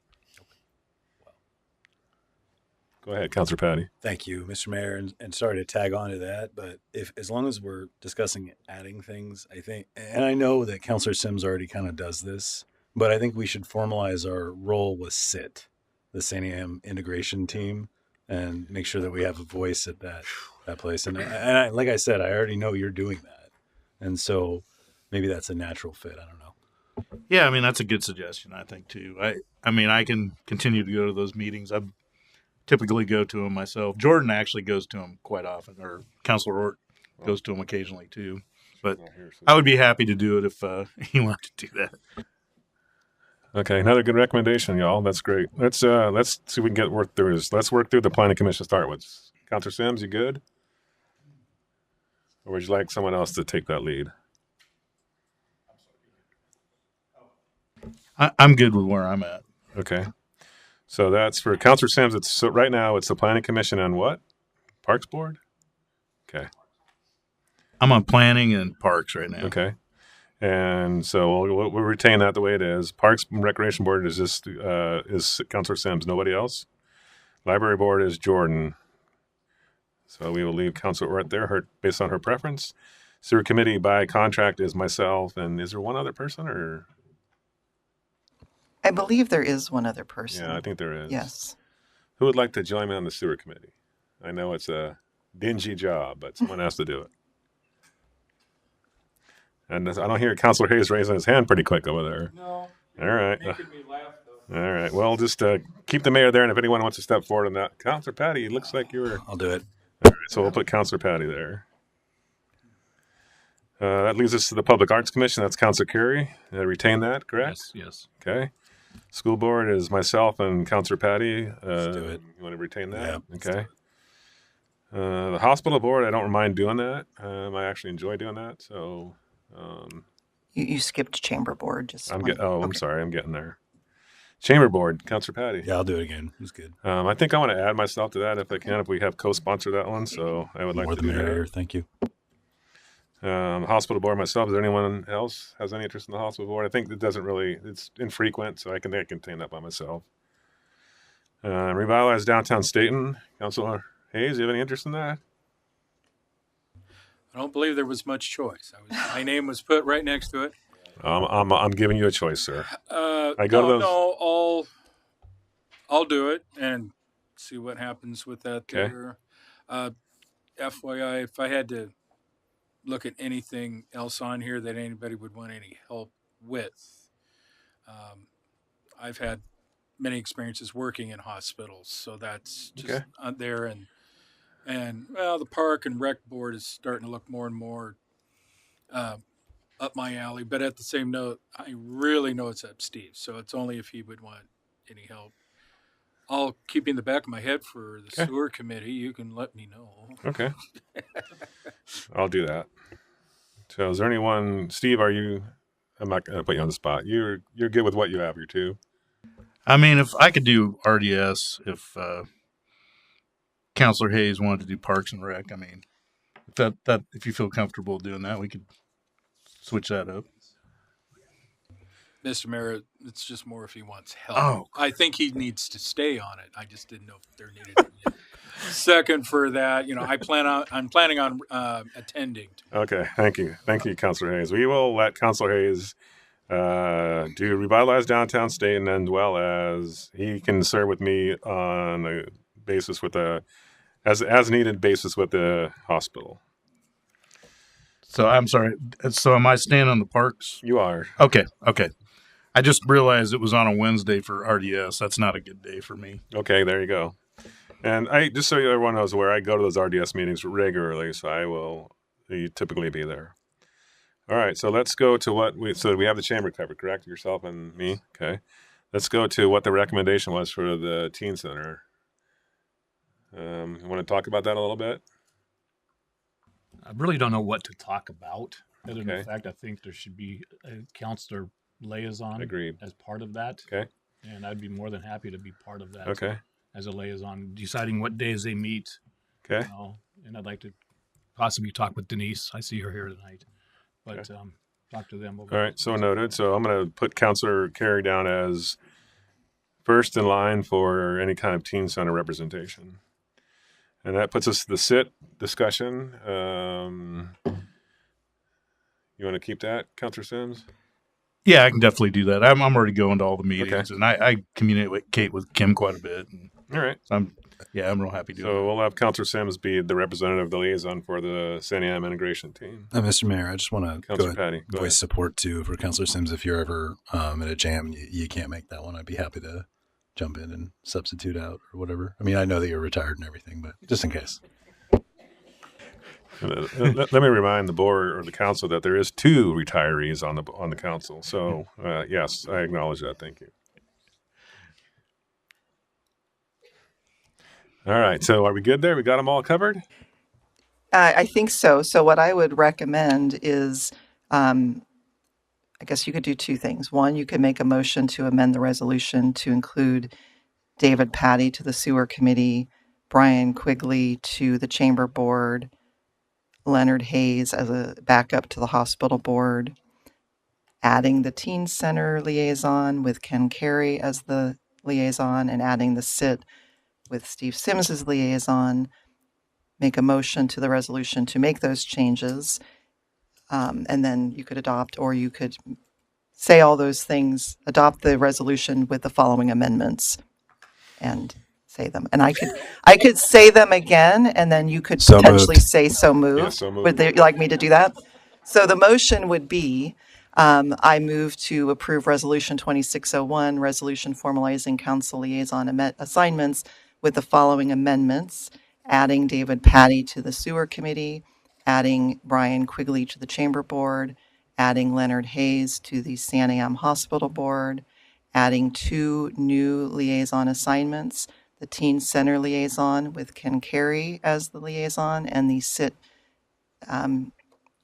Go ahead, Councilor Patty.
Thank you, Mr. Mayor, and sorry to tag on to that, but as long as we're discussing adding things, I think, and I know that Councilor Sims already kind of does this, but I think we should formalize our role with SIT, the Santiam integration team, and make sure that we have a voice at that place. And I, like I said, I already know you're doing that, and so maybe that's a natural fit. I don't know.
Yeah, I mean that's a good suggestion. I think too. I mean I can continue to go to those meetings. I typically go to them myself. Jordan actually goes to them quite often, or Councilor Ort goes to them occasionally too. But I would be happy to do it if he wanted to do that.
Okay, another good recommendation, y'all. That's great. Let's see if we can work through this. Let's work through the planning commission to start with. Councilor Sims, you good? Or would you like someone else to take that lead?
I'm good with where I'm at.
Okay. So that's for Councilor Sims. So right now it's the planning commission and what? Parks board? Okay.
I'm on planning and parks right now.
Okay. And so we'll retain that the way it is. Parks and Recreation Board is just is Councilor Sims, nobody else. Library Board is Jordan. So we will leave Councilor Ort there, based on her preference. Sewer Committee by contract is myself, and is there one other person or?
I believe there is one other person.
Yeah, I think there is.
Yes.
Who would like to join me on the Sewer Committee? I know it's a dingy job, but someone has to do it. And I don't hear Councilor Hayes raising his hand pretty quick over there.
No.
All right.
Making me laugh though.
All right. Well, just keep the mayor there, and if anyone wants to step forward on that, Councilor Patty, it looks like you were.
I'll do it.
All right, so we'll put Councilor Patty there. That leads us to the Public Arts Commission. That's Councilor Carey. Retain that, correct?
Yes.
Okay. School Board is myself and Councilor Patty.
Let's do it.
You want to retain that?
Yeah, let's
Okay. The Hospital Board, I don't mind doing that. I actually enjoy doing that. So
You skipped chamber board. Just
I'm
okay.
sorry. I'm getting there. Chamber Board, Councilor Patty.
Yeah, I'll do it again. It was good.
I think I want to add myself to that if I can, if we have co-sponsor that one. So I would like
More
to
the
do
merrier.
that.
Thank you.
Hospital board myself. Is there anyone else has any interest in the hospital board? I think it doesn't really. It's infrequent, so I can contain that by myself. Revitalize downtown Stayton. Councilor Hayes, you have any interest in that?
I don't believe there was much choice. My name was put right next to it.
I'm giving you a choice, sir.
I go to those. No, I'll do it and see what happens with that.
Okay.
There. FYI, if I had to look at anything else on here that anybody would want any help with, I've had many experiences working in hospitals, so that's just there. And well, the park and rec board is starting to look more and more up my alley. But at the same note, I really know it's up Steve, so it's only if he would want any help. I'll keep in the back of my head for the sewer committee. You can let me know.
Okay. I'll do that. So is there anyone, Steve, I'm not going to put you on the spot. You're good with what you have, you're two.
I mean, if I could do RDS, if Councilor Hayes wanted to do Parks and Rec, I mean, if you feel comfortable doing that, we could switch that up.
Mr. Mayor, it's just more if he wants help.
Oh.
I think he needs to stay on it. I just didn't know if there needed to be a second for that. I'm planning on attending.
Okay, thank you, Councilor Hayes. We will let Councilor Hayes do Revitalize Downtown Stayton, as well as he can serve with me on a basis with as needed basis with the hospital.
So I'm sorry. So am I staying on the parks?
You are.
Okay. I just realized it was on a Wednesday for RDS. That's not a good day for me.
Okay, there you go. And just so everyone knows where I go to those RDS meetings regularly, so I will typically be there. All right, so let's go to we have the chamber covered, correct? Yourself and me? Okay. Let's go to what the recommendation was for the teen center. You want to talk about that a little bit?
I really don't know what to talk about, other than
Okay.
the fact I think there should be a counselor liaison
Agreed.
as part of that.
Okay.
And I'd be more than happy to be part of that.
Okay.
As a liaison, deciding what days they meet.
Okay.
And I'd like to possibly talk with Denise. I see her here tonight, but talk to them.
All right, so noted. So I'm going to put Councilor Carey down as first in line for any kind of teen center representation. And that puts us to the SIT discussion. You want to keep that, Councilor Sims?
Yeah, I can definitely do that. I'm already going to all the meetings, and I communicate with Kim quite a bit.
All right.
So I'm real happy doing it.
So we'll have Councilor Sims be the representative, the liaison for the San Am integration team.
Mr. Mayor, I just want to
Councilor Patty, go
voice
ahead.
support too for Councilor Sims. If you're ever in a jam, you can't make that one, I'd be happy to jump in and substitute out or whatever. I mean, I know that you're retired and everything, but just in case.
Let me remind the board or the council that there is 2 retirees on the council. So yes, I acknowledge that. Thank you. All right. So are we good there? We got them all covered?
I think so. So what I would recommend is, I guess you could do 2 things. One, you could make a motion to amend the resolution to include David Patty to the sewer committee, Brian Quigley to the chamber board, Leonard Hayes as a backup to the hospital board, adding the teen center liaison with Ken Carey as the liaison, and adding the SIT with Steve Sims as liaison. Make a motion to the resolution to make those changes, and then you could adopt, or you could say all those things, adopt the resolution with the following amendments, and say them. And I could say them again, and then you could
So
potentially
moved.
say so moved.
Yeah, so moved.
Would you like me to do that? So the motion would be, I move to approve Resolution 2601, resolution formalizing council liaison assignments with the following amendments: adding David Patty to the sewer committee, adding Brian Quigley to the chamber board, adding Leonard Hayes to the San Am hospital board, adding 2 new liaison assignments: the teen center liaison with Ken Carey as the liaison, and the SIT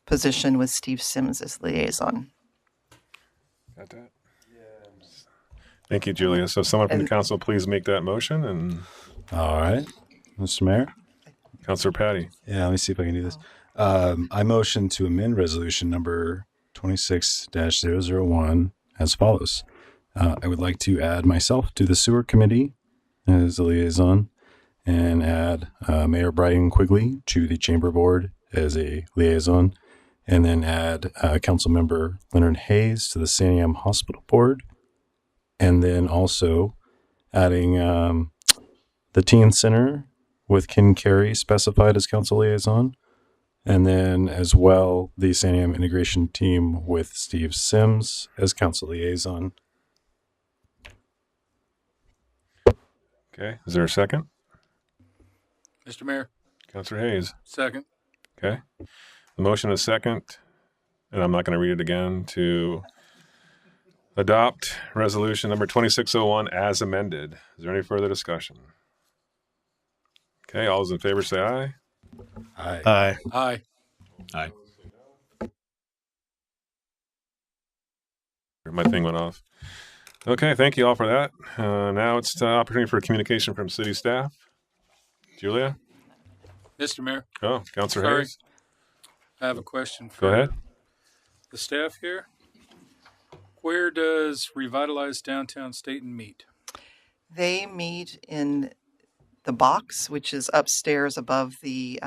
position with Steve Sims as liaison.
Got that? Yes. Thank you, Julia. So someone from the council, please make that motion. And
All right, Mr. Mayor.
Councilor Patty.
Yeah, let me see if I can do this. I motion to amend resolution number 26-001 as follows. I would like to add myself to the sewer committee as a liaison and add Mayor Brian Quigley to the chamber board as a liaison, and then add council member Leonard Hayes to the Saniam Hospital board, and then also adding the teen center with Ken Carey specified as council liaison, and then as well the Saniam integration team with Steve Sims as council liaison.
Okay. Is there a second?
Mr. Mayor,
Councilor Hayes.
second.
Okay. The motion is second, and I'm not going to read it again, to adopt resolution number 2601 as amended. Is there any further discussion? Okay. All those in favor say aye.
Aye.
Aye.
Aye.
My thing went off. Okay. Thank you all for that. Now it's the opportunity for communication from city staff. Julia?
Mr. Mayor,
Oh, Councilor
Sorry.
Hayes.
I have a question for
Go ahead.
the staff here. Where does Revitalize Downtown Stayton meet?
They meet in the box, which is upstairs above the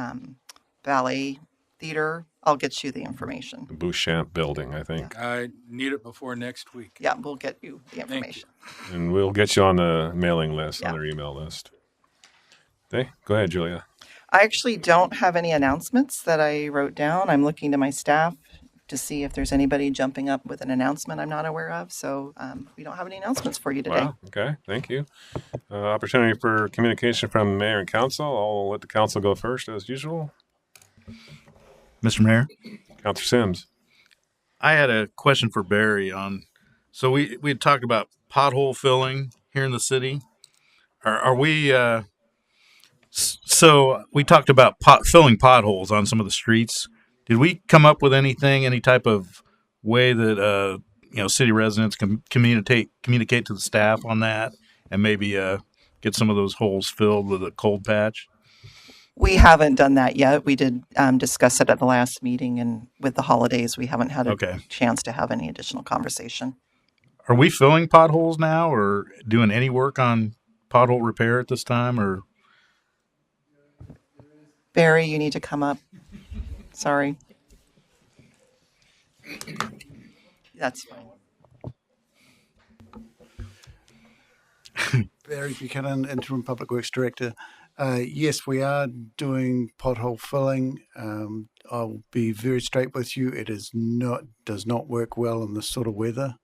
ballet theater. I'll get you the information.
The Bouchamp building, I think.
I need it before next week.
Yeah, we'll get you the
Thank you.
information.
And we'll get you on the mailing list,
Yeah.
on their email list. Okay. Go ahead, Julia.
I actually don't have any announcements that I wrote down. I'm looking to my staff to see if there's anybody jumping up with an announcement I'm not aware of. So we don't have any announcements for you today.
Wow. Okay. Thank you. Opportunity for communication from mayor and council. I'll let the council go first as usual.
Mr. Mayor,
Councilor Sims.
I had a question for Barry on. So we had talked about pothole filling here in the city. Are we? So we talked about filling potholes on some of the streets. Did we come up with anything, any type of way that city residents can communicate to the staff on that, and maybe get some of those holes filled with a cold patch?
We haven't done that yet. We did discuss it at the last meeting, and with the holidays, we haven't had a chance to have any additional conversation.
Are we filling potholes now, or doing any work on pothole repair at this time, or?
Barry, you need to come up. Sorry. That's fine.
Barry Buchanan, Interim Public Works Director. Yes, we are doing pothole filling. I'll be very straight with you. It does not work well in this sort of weather.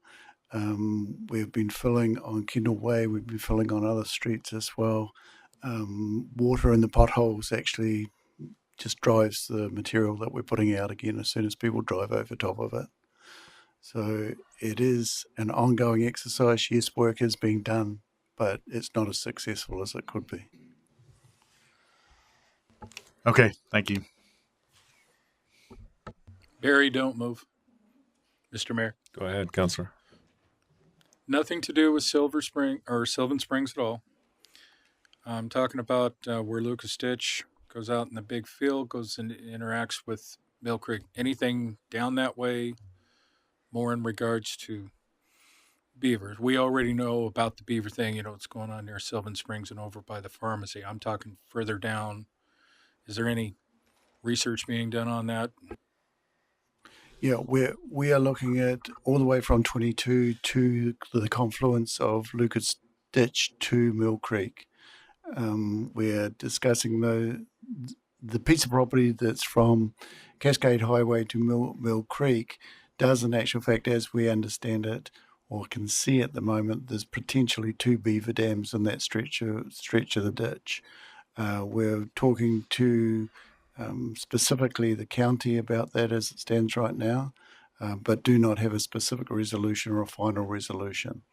We've been filling on Kendall Way. We've been filling on other streets as well. Water in the potholes actually just drives the material that we're putting out again as soon as people drive over top of it. So it is an ongoing exercise. Yes, work is being done, but it's not as successful as it could be.
Okay, thank you.
Barry, don't move. Mr. Mayor.
Go ahead, Councilor.
Nothing to do with Sylvan Springs at all. I'm talking about where Lucas Ditch goes out in the big field, goes and interacts with Mill Creek. Anything down that way, more in regards to beavers. We already know about the beaver thing, what's going on near Sylvan Springs and over by the pharmacy. I'm talking further down. Is there any research being done on that?
Yeah, we are looking at all the way from 22 to the confluence of Lucas Ditch to Mill Creek. We're discussing the piece of property that's from Cascade Highway to Mill Creek does, in actual fact, as we understand it or can see at the moment, there's potentially 2 beaver dams in that stretch of the ditch. We're talking to specifically the county about that as it stands right now, but do not have a specific resolution or a final resolution.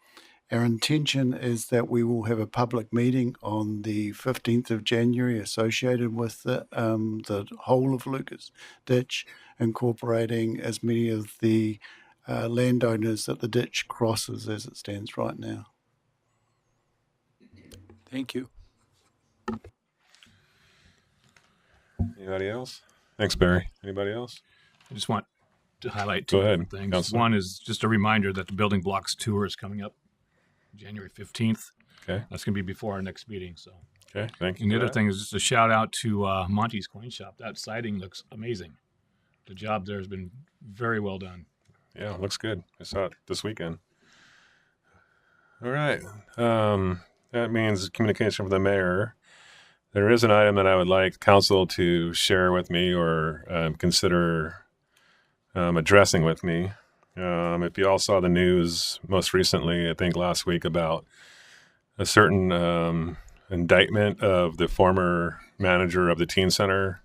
Our intention is that we will have a public meeting on the 15th of January associated with the whole of Lucas Ditch, incorporating as many of the landowners that the ditch crosses as it stands right now.
Thank you.
Anybody else? Thanks, Barry. Anybody else?
I just want to highlight
Go
two
ahead,
different things.
Counselor.
One is just a reminder that the Building Blocks Tour is coming up January 15th.
Okay.
That's going to be before our next meeting. So,
Okay. Thank you.
and the
for
other
that.
thing is just a shout out to Monty's Coin Shop. That siding looks amazing. The job there has been very well done.
Yeah, looks good. I saw it this weekend. All right. That means communication from the mayor. There is an item that I would like council to share with me or consider addressing with me. If you all saw the news most recently, I think last week, about a certain indictment of the former manager of the teen center,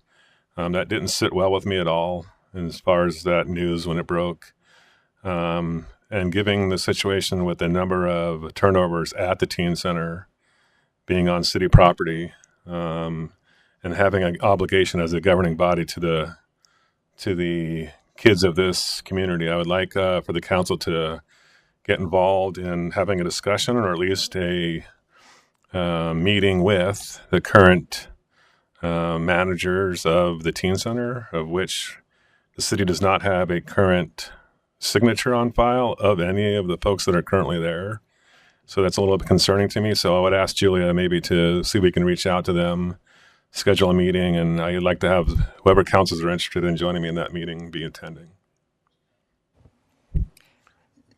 that didn't sit well with me at all as far as that news when it broke. And given the situation with the number of turnovers at the teen center being on city property, and having an obligation as a governing body to the kids of this community, I would like for the council to get involved in having a discussion, or at least a meeting with the current managers of the teen center, of which the city does not have a current signature on file of any of the folks that are currently there. So that's a little bit concerning to me. So I would ask Julia maybe to see if we can reach out to them, schedule a meeting, and I'd like to have whoever councils are interested in joining me in that meeting be attending.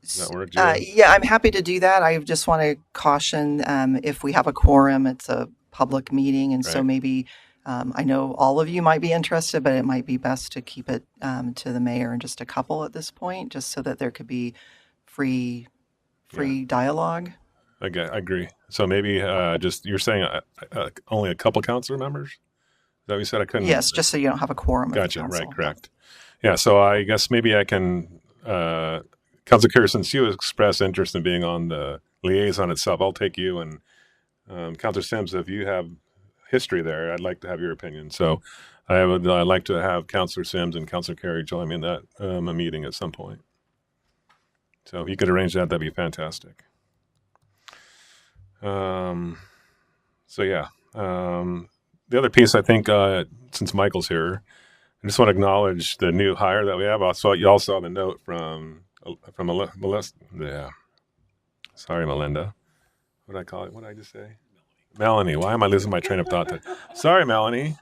Does that work, Julia?
Yeah, I'm happy to do that. I just want to caution, if we have a quorum, it's a public meeting. And so
Right.
maybe, I know all of you might be interested, but it might be best to keep it to the mayor and just a couple at this point, just so that there could be free dialogue.
I agree. So maybe just, you're saying only a couple council members? Is that what you said? I couldn't.
Yes, just so you don't have a quorum. Of the
Gotcha.
council.
Right. Correct. Yeah. So I guess maybe I can, Councilor Kerr, since you expressed interest in being on the liaison itself, I'll take you, and Councilor Sims, if you have history there, I'd like to have your opinion. So I'd like to have Councilor Sims and Councilor Carey join me in that a meeting at some point. So if you could arrange that, that'd be fantastic. So yeah, the other piece, I think, since Michael's here, I just want to acknowledge the new hire that we have. Also, you all saw the note from Melissa. Yeah, sorry, Melinda. What did I call it? What did I just say? Melanie. Why am I losing my train of thought? Sorry, Melanie.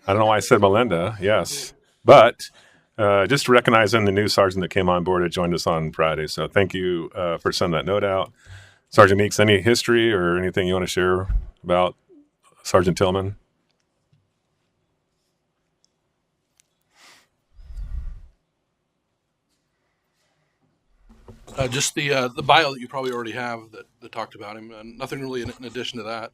I don't know why I said Melinda. Yes, but just recognizing the new sergeant that came on board that joined us on Friday. So thank you for sending that note out. Sergeant Meeks, any history or anything you want to share about Sergeant Tillman?
Just the bio that you probably already have that talked about him. Nothing really in addition to that.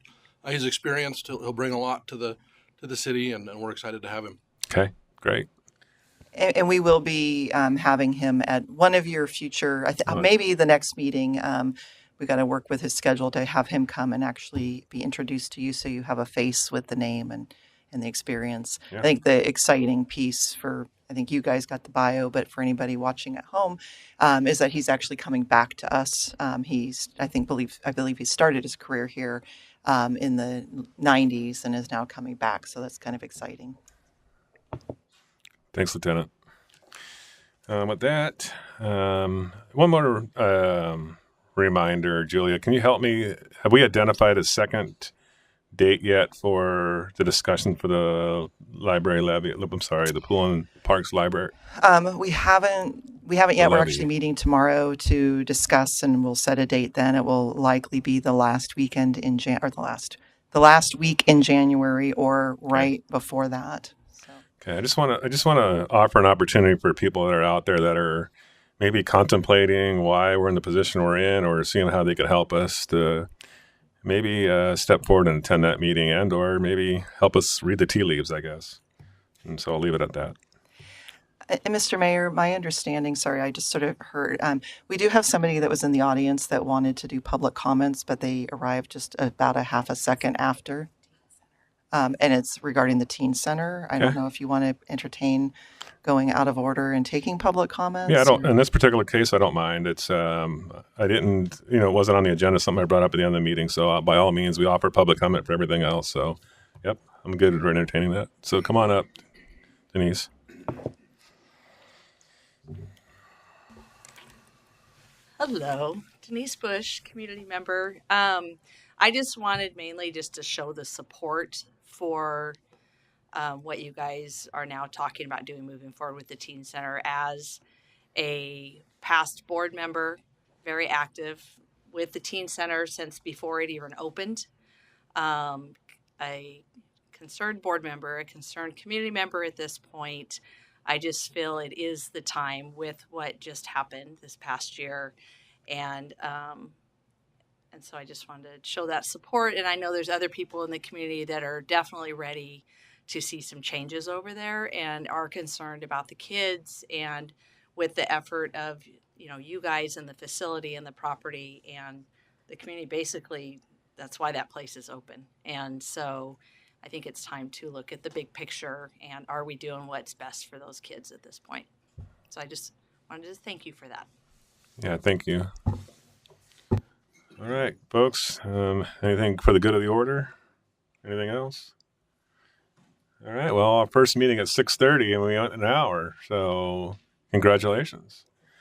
He's experienced. He'll bring a lot to the city, and we're excited to have him.
Okay, great.
And we will be having him at one of your future, maybe the next meeting. We got to work with his schedule to have him come and actually be introduced to you, so you have a face with the name and the experience.
Yeah.
I think the exciting piece I think you guys got the bio, but for anybody watching at home, is that he's actually coming back to us. I believe he started his career here in the 90s and is now coming back. So that's kind of exciting.
Thanks, Lieutenant. With that, one more reminder, Julia, can you help me? Have we identified a second date yet for the discussion for the library levy? I'm sorry, the Pool and Parks Library.
We haven't yet. We're actually meeting tomorrow to discuss, and we'll set a date then. It will likely be the last weekend in the last week in January, or right before that. So.
Okay, I just want to offer an opportunity for people that are out there that are maybe contemplating why we're in the position we're in, or seeing how they could help us to maybe step forward and attend that meeting, and or maybe help us read the tea leaves, I guess. And so I'll leave it at that.
And Mr. Mayor, my understanding, sorry, I just sort of heard, we do have somebody that was in the audience that wanted to do public comments, but they arrived just about a half a second after. And it's regarding the teen center. I don't know if you want to entertain going out of order and taking public comments.
Yeah, I don't. In this particular case, I don't mind. It's I didn't, it wasn't on the agenda. Something I brought up at the end of the meeting. So by all means, we offer public comment for everything else. So, yep, I'm good at entertaining that. So come on up, Denise.
Hello, Denise Bush, community member. I just wanted mainly just to show the support for what you guys are now talking about doing moving forward with the teen center. As a past board member, very active with the teen center since before it even opened, a concerned board member, a concerned community member at this point. I just feel it is the time with what just happened this past year, and so I just wanted to show that support. And I know there's other people in the community that are definitely ready to see some changes over there and are concerned about the kids, and with the effort of you guys and the facility and the property and the community. Basically, that's why that place is open. And so I think it's time to look at the big picture, and are we doing what's best for those kids at this point? So I just wanted to thank you for that.
Yeah, thank you. All right, folks. Anything for the good of the order? Anything else? All right. Well, our first meeting at 6:30, and we went an hour. So, congratulations.